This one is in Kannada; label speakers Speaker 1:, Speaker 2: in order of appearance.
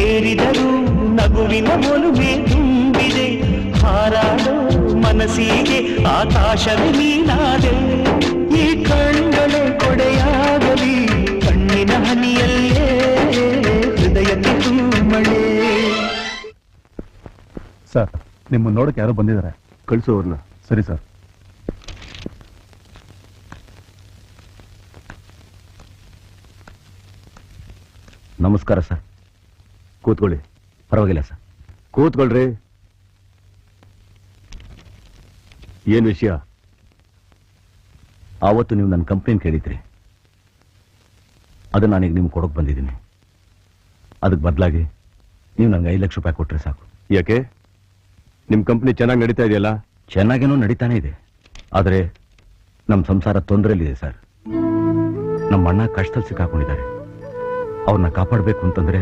Speaker 1: ಏರಿದರೂ ನಗುವಿನ ಒಲುಮೆ ತುಂಬಿದೆ ಹಾರಾಡೋ ಮನಸ್ಸಿಗೆ ಆಕಾಶವೇ ನೀನಾದೆ ಈ ಕಣ್ಗಳೇ ಕೊಡೆಯಾಗಲಿ ಕಣ್ಣಿನ ಹನಿಯಲ್ಲೇ ಹೃದಯಕ್ಕೆ ತುಂಬಳೆ.
Speaker 2: ಸರ್ ನಿಮ್ಮ ನೋಡಕ್ಕೆ ಯಾರೋ ಬಂದಿದ್ದಾರೆ,
Speaker 3: ಕಳಿಸು ಅವ್ರನ್ನ.
Speaker 2: ಸರಿ ಸರ್.
Speaker 3: ನಮಸ್ಕಾರ ಸರ್. ಕೂತ್ಕೊಳ್ಳಿ. ಪರವಾಗಿಲ್ಲ ಸರ್, ಕೂತ್ಕೊಳ್ರಿ. ಏನ್ ವಿಷಯ? ಆವತ್ತು ನೀವು ನನ್ನ ಕಂಪ್ಲೇಂಟ್ ಕೇಳಿದ್ರಿ, ಅದು ನಾನೀಗ ನಿಮ್ಗೆ ಕೊಡೋಕೆ ಬಂದಿದ್ದೀನಿ. ಅದಕ್ಕೆ ಬದಲಾಗಿ ನೀವು ನನಗೆ 5 ಲಕ್ಷ ರೂಪಾಯಿ ಕೊಟ್ಟರೆ ಸಾಕು. ಯಾಕೆ? ನಿಮ್ಮ ಕಂಪ್ನಿ ಚೆನ್ನಾಗಿ ನಡೀತಾ ಇದೆಯಲ್ಲ? ಚೆನ್ನಾಗೇನೋ ನಡೀತಾನೆ ಇದೆ, ಆದರೆ ನಮ್ಮ ಸಂಸಾರ ತೊಂದರೆಯಲ್ಲಿದೆ ಸರ್. ನಮ್ಮ ಅಣ್ಣ ಕಷ್ಟದಲ್ಲಿ ಸಿಕ್ಕಾಕೊಂಡಿದ್ದಾರೆ. ಅವ್ರನ್ನ ಕಾಪಾಡಬೇಕು ಅಂತಂದ್ರೆ